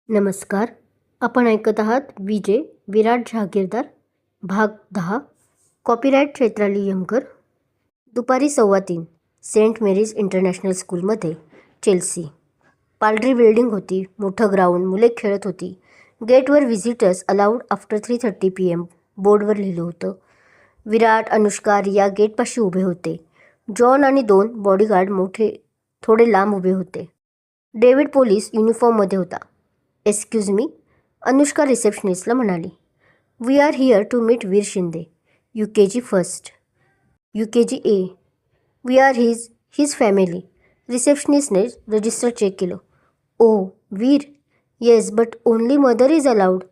नमस्कार. आपण ऐकत आहात विजय विराट जहागीरदार भाग 10. कॉपीराईट चैत्राली यमकर. दुपारी 3:15 सेंट मेरीज इंटरनॅशनल स्कूलमध्ये चेल्सी. पांढरी बिल्डिंग होती, मोठं ग्राउंड, मुले खेळत होती. गेटवर व्हिजिटर्स अलाउड आफ्टर 3:30 PM बोर्डवर लिहिलं होतं. विराट, अनुष्का, रिया गेटपाशी उभे होते. जॉन आणि 2 बॉडीगार्ड थोडे लांब उभे होते. डेव्हिड पोलीस युनिफॉर्ममध्ये होता. एक्सक्यूज मी, अनुष्का रिसेप्शनिस्टला म्हणाली. We are here to meet Veer Shinde, UKG first, UKG A. We are his family. रिसेप्शनिस्टने रजिस्टर चेक केलं. Oh Veer, yes but only mother is allowed.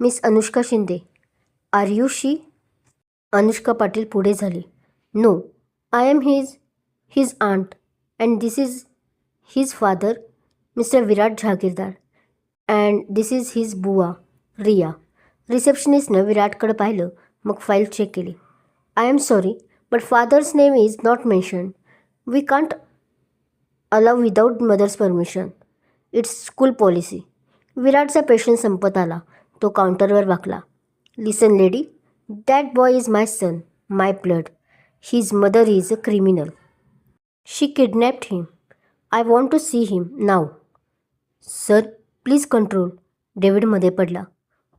Miss Anushka Shinde. Are you she? Anushka Patil पुढे झाली. No, I am his aunt and this is his father mister Virat Jahagirdar and this is his बुवा रिया. रिसेप्शनिस्टनं विराटकडे पाहिलं, मग file check केली. I am sorry but father's name is not mention. We can't allow without mother's permission. It's school policy. विराटचा patient संपत आला. तो काउंटरवर वाकला. Listen lady, that boy is my son, my blood. His mother is a criminal. She kidnapped him. I want to see him now. Sir please control. David मध्ये पडला.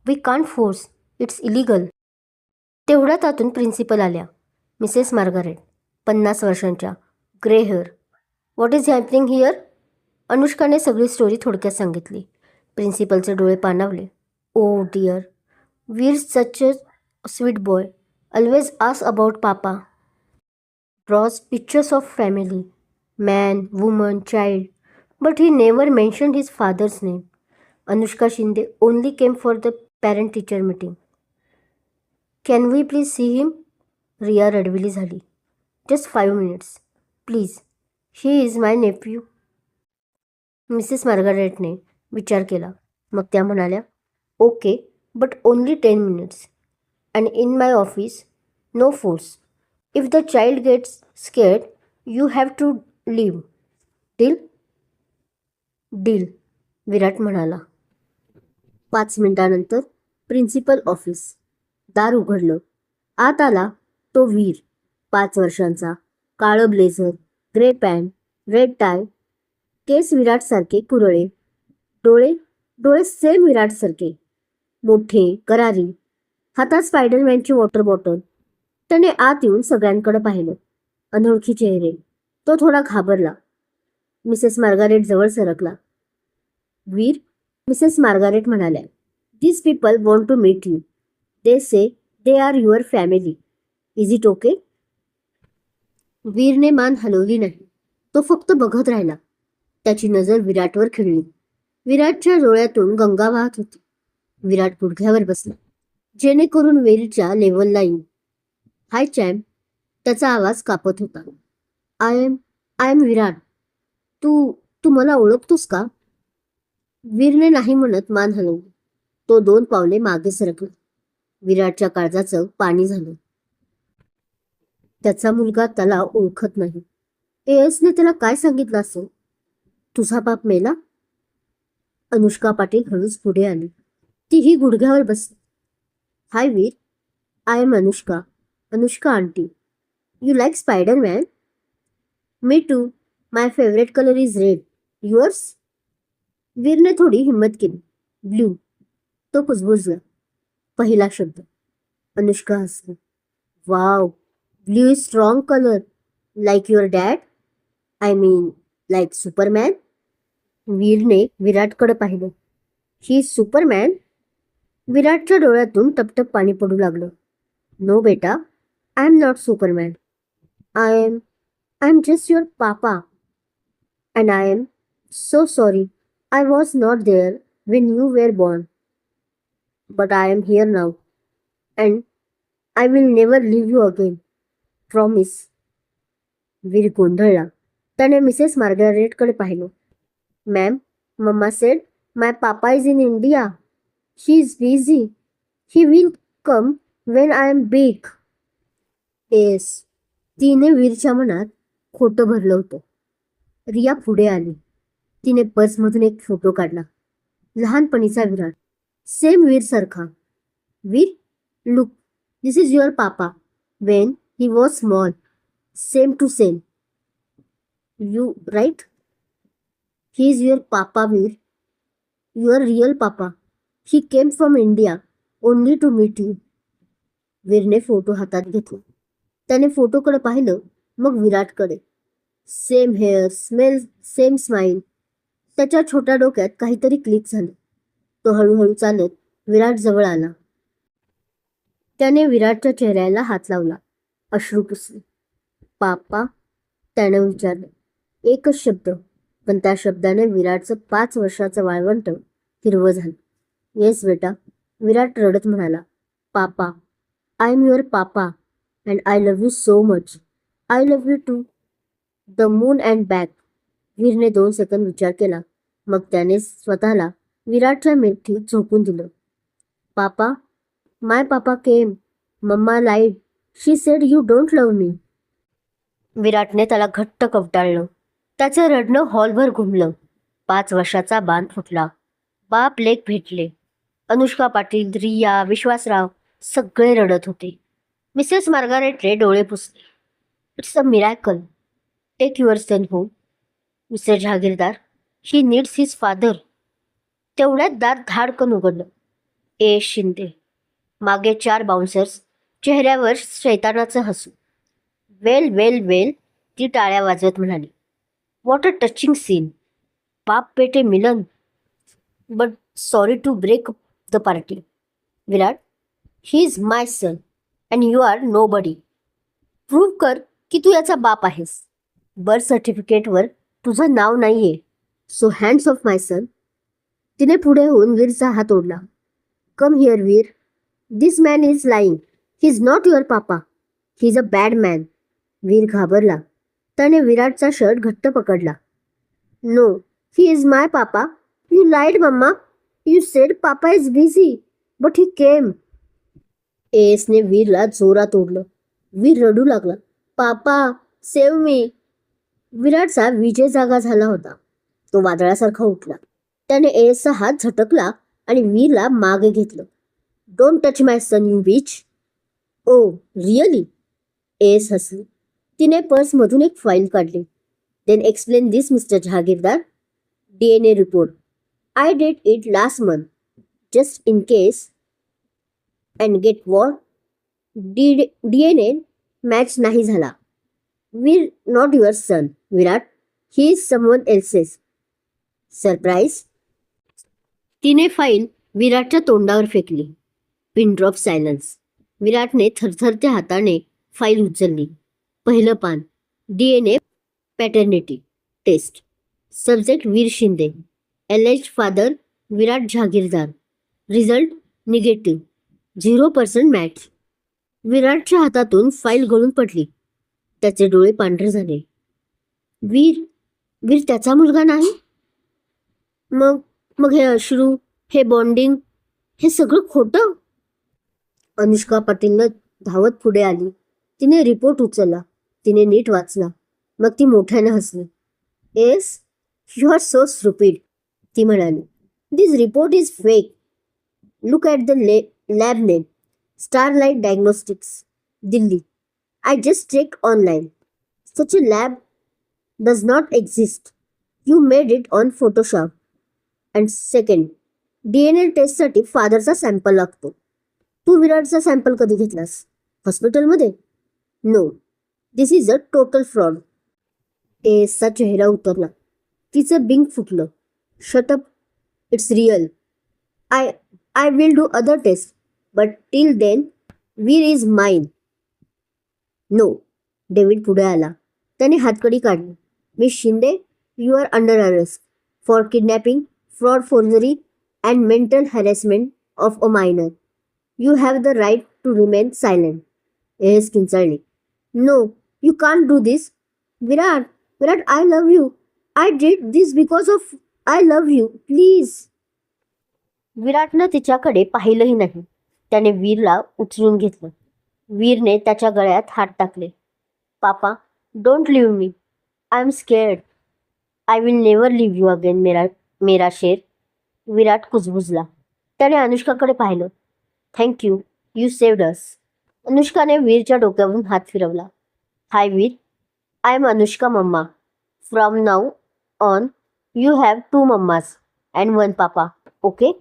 We can't force, it's illegal. तेवढ्यात आतून principal आल्या. Mrs Margaret, 50 वर्षांच्या, grey hair. What is happening here? अनुष्काने सगळी story थोडक्यात सांगितली. प्रिन्सिपलचे डोळे पाणावले. Oh dear, Veer such a sweet boy. Always ask about papa. Draws pictures of family, man, woman, child, but he never mentioned his father's name. Anushka Shinde only came for the parent-teacher meeting. Can we please see him? Riya रडविली झाली. Just 5 minutes. Please. He is my nephew. Mrs मार्गारेटने विचार केला. मग त्या म्हणाल्या, okay but only 10 minutes. And in my office, no force. If the child gets scared, you have to leave. Deal? Deal, Virat म्हणाला. 5 मिनिटांनंतर प्रिन्सिपल ऑफिस. दार उघडलं. आत आला तो वीर, 5 वर्षांचा, काळं blazer, grey pant, red tie, केस विराटसारखे कुरळे, डोळे सेम विराटसारखे, मोठे, करारी, हातात स्पायडरमॅनची वॉटर बॉटल. त्याने आत येऊन सगळ्यांकडे पाहिलं. अनोळखी चेहरे. तो थोडा घाबरला. मिसेस मार्गारेट जवळ सरकला. वीर, मिसेस मार्गारेट म्हणाल्या, this people want to meet you. They say they are your family. Is it okay? वीरने मान हलवली नाही. तो फक्त बघत राहिला. त्याची नजर विराटवर खिळली. विराटच्या डोळ्यातून गंगा वाहत होती. विराट गुडघ्यावर बसला, जेणेकरून वीरच्या लेवलला येईल. हाय चॅम्प. त्याचा आवाज कापत होता. आय एम विराट. तू मला ओळखतोस का? वीरने नाही म्हणत मान हलवली. तो 2 पावले मागे सरकला. विराटच्या काळजाचं पाणी झालं. त्याचा मुलगा त्याला ओळखत नाही. एएसने त्याला काय सांगितलं असेल? तुझा बाप मेला? अनुष्का पाटील हळूच पुढे आली. तीही गुडघ्यावर बसली. Hi Veer, I am Anushka aunty. You like Spiderman? Me too. My favourite colour is red. Yours? वीरने थोडी हिंमत केली. ब्ल्यू. तो कुजबुजला. पहिला शब्द. अनुष्का हसली. Wow, blue is strong colour. Like your dad? I mean like Superman? वीरने विराटकडे पाहिलं. He Superman? विराटच्या डोळ्यातून टपटप पाणी पडू लागलं. नो बेटा, I am not Superman. I am just your papa. And I am so sorry. I was not there when you were born, but I am here now, and I will never leave you again. Promise. वीर गोंधळला. त्याने Mrs मार्गारेटकडे पाहिलं. Ma'am, mama said my papa is in India. She is busy. He will come when I am big. Yes. तिने वीरच्या मनात खोटं भरलं होतं. रिया पुढे आली. तिने पर्समधून एक फोटो काढला. लहानपणीचा विराट. सेम वीर सारखा. Veer, look, this is your papa. When he was small. Same to same. You right? He is your papa, Veer. Your real papa. He came from India only to meet you. वीरने photo हातात घेतला. त्याने फोटोकडे पाहिलं, मग विराटकडे. Same hair, smell, same smile. त्याच्या छोट्या डोक्यात काहीतरी क्लिक झालं. तो हळूहळू चालत विराट जवळ आला. त्याने विराटच्या चेहऱ्याला हात लावला. अश्रू पुसले. पापा, त्याने विचारलं. एकच शब्द, पण त्या शब्दाने विराटचं 5 वर्षाचं वाळवंट हिरवं झालं. येस बेटा, विराट रडत म्हणाला. Papa, I am your papa and I love you so much. I love you too. The moon and back. वीरने 2 सेकंद विचार केला. मग त्याने स्वतःला विराटच्या मिठीत झोपून दिलं. Papa, my papa came. Mamma lied. She said you don't love me. विराटने त्याला घट्ट कवटाळलं. त्याचं रडणं हॉलभर घुमलं. 5 वर्षाचा बांध फुटला. बाप लेक भेटले. अनुष्का पाटील, रिया, विश्वासराव सगळे रडत होते. मिसेस मार्गारेटने डोळे पुसले. It's a miracle. Take your son home. Mister Jahagirdar, he needs his father. तेवढ्यात दार धाडकन उघडलं. ए शिंदे. मागे 4 बाउन्सर्स. चेहऱ्यावर शैतानाचं हसू. वेल वेल वेल, ती टाळ्या वाजवत म्हणाली. What a touching scene. बाप बेटे मिलन. But sorry to break the party. Virat, he is my son and you are nobody. Prove कर की तू याचा बाप आहेस. बर्थ सर्टिफिकेटवर तुझं नाव नाहीये. So hands off my son. तिने पुढे होऊन वीरचा हात ओढला. Come here Veer. This man is lying. He is not your papa. He is a bad man. Veer घाबरला. त्याने विराटचा शर्ट घट्ट पकडला. No, he is my papa. You lied mamma. You said papa is busy but he came. एसने वीरला जोरात ओढलं. वीर रडू लागला. पापा, सेव मी. विराटचा विजय जागा झाला होता. तो वादळासारखा उठला. त्याने एसचा हात झटकला आणि वीरला मागे घेतलं. Don't touch my son you bitch. Oh really. S हसली. तिने पर्समधून एक फाईल काढली. Then explain this mister Jahagirdar. DNA report. I did it last month just in case. And get what. DNA match नाही झाला. Veer not your son Virat. He is someone else's. Surprise. तिने file विराटच्या तोंडावर फेकली. Pin drop silence. विराटने थरथरत्या हाताने file उचलली. पहिलं पान. DNA paternity test. Subject Veer Shinde. Alleged father Virat Jahagirdar. Result negative. 0% match. विराटच्या हातातून फाईल गळून पडली. त्याचे डोळे पांढरे झाले. वीर वीर त्याचा मुलगा नाही. मग मग हे अश्रू, हे बॉन्डिंग, हे सगळं खोटं. अनुष्का पाटीलनं धावत पुढे आली. तिने रिपोर्ट उचलला. तिने नीट वाचला. मग ती मोठ्याने हसली. Yes, you are so stupid. ती म्हणाली. This report is fake. Look at the lab name. Starlight Diagnostics, Delhi. I just checked online. Such a lab does not exist. You made it on Photoshop. And second, DNA टेस्टसाठी फादरचा sample लागतो. तू विराटचा sample कधी घेतलास? हॉस्पिटलमध्ये? No. This is a total fraud. एसचा चेहरा उतरला. तिचं बिंग फुटलं. Shut up. It's real. I will do other test. But till then Veer is mine. No. David पुढे आला. त्याने हातकडी काढली. Miss Shinde, you are under arrest for kidnapping, fraud, forgery and mental harassment of a minor. You have the right to remain silent. S किंचाळली. No, you can't do this. Virat, Virat, I love you. I did this because of I love you. Please. विराटनं तिच्याकडे पाहिलंही नाही. त्याने वीरला उचलून घेतलं. वीरने त्याच्या गळ्यात हात टाकले. Papa, don't leave me. I am scared. I will never leave you again मेरा शेर. विराट कुजबुजला. त्याने अनुष्काकडे पाहिलं. Thank you, you saved us. अनुष्काने वीरच्या डोक्यावरून हात फिरवला. Hi Veer, I am Anushka mamma. From now on you have 2 mammas and 1 papa, okay?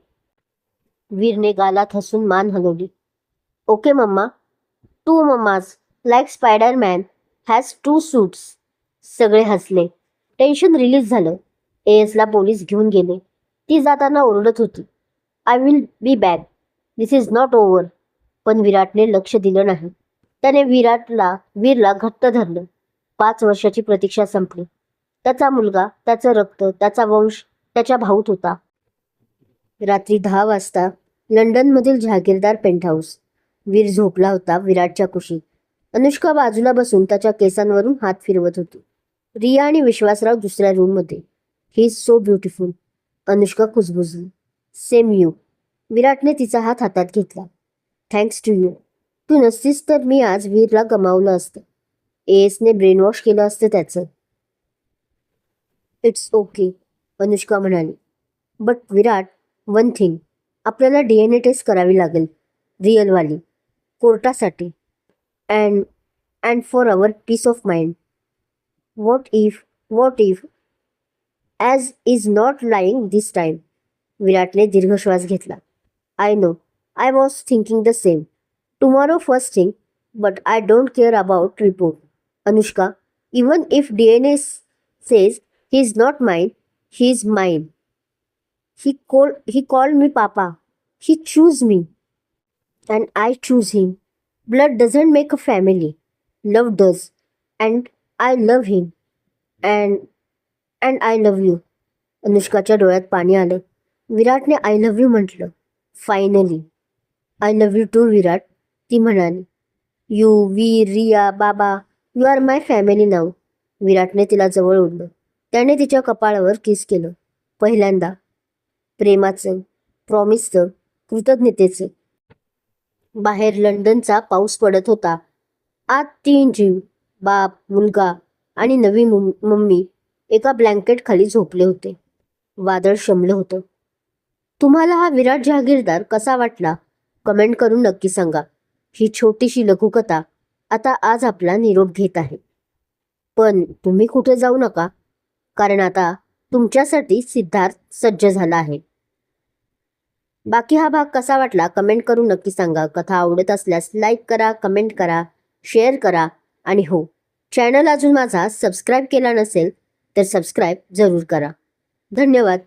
वीरने गालात हसून मान हलवली. Okay mamma, 2 mammas like Spiderman has 2 suits. सगळे हसले. टेन्शन रिलीज झालं. एएसला पोलीस घेऊन गेले. ती जाताना ओरडत होती, I will be back, this is not over. पण विराटने लक्ष दिलं नाही. त्याने वीरला घट्ट धरलं. 5 वर्षाची प्रतीक्षा संपली. त्याचा मुलगा, त्याचं रक्त, त्याचा वंश त्याच्या भाऊत होता. रात्री 10 वाजता लंडनमधील जहागीरदार पेंटहाऊस. वीर झोपला होता विराटच्या कुशीत. अनुष्का बाजूला बसून त्याच्या केसांवरून हात फिरवत होती. रिया आणि विश्वासराव दुसऱ्या रूममध्ये. He is so beautiful. Anushka कुजबुजली. Same you. विराटने तिचा हात हातात घेतला. Thanks to you. तू नसतीस तर मी आज वीरला गमावलं असतं. एएसने ब्रेनवॉश केलं असतं त्याचं. इट्स ओके, अनुष्का म्हणाली. बट विराट, वन थिंग, आपल्याला DNA टेस्ट करावी लागेल, रिअलवाली, कोर्टासाठी. And and for our peace of mind. What if S is not lying this time. विराटने दीर्घ श्वास घेतला. I know, I was thinking the same. Tomorrow first thing, but I don't care about report. Anushka, even if DNA says he is not mine, he is mine. He called me Papa. He chose me. And I choose him. Blood doesn't make a family. Love does. And I love him. And I love you. अनुष्काच्या डोळ्यात पाणी आलं. विराटने I love you म्हटलं. Finally. I love you too Virat, ती म्हणाली. You, Veer, Riya, बाबा, you are my family now. विराटने तिला जवळ ओढलं. त्याने तिच्या कपाळावर किस केलं. पहिल्यांदा. प्रेमाचं, प्रॉमिसचं, कृतज्ञतेचं. बाहेर लंडनचा पाऊस पडत होता. आत 3 जीव, बाप, मुलगा आणि नवी मम्मी एका ब्लँकेट खाली झोपले होते. वादळ शमलं होतं. तुम्हाला हा विराट जहागीरदार कसा वाटला कमेंट करून नक्की सांगा. ही छोटीशी लघुकथा आता आज आपला निरोप घेत आहे. पण तुम्ही कुठे जाऊ नका, कारण आता तुमच्यासाठी सिद्धार्थ सज्ज झाला आहे. बाकी हा भाग कसा वाटला कमेंट करून नक्की सांगा. कथा आवडत असल्यास लाईक करा, कमेंट करा, शेअर करा आणि हो, चॅनल अजून माझा सबस्क्राईब केला नसेल तर सबस्क्राईब जरूर करा. धन्यवाद.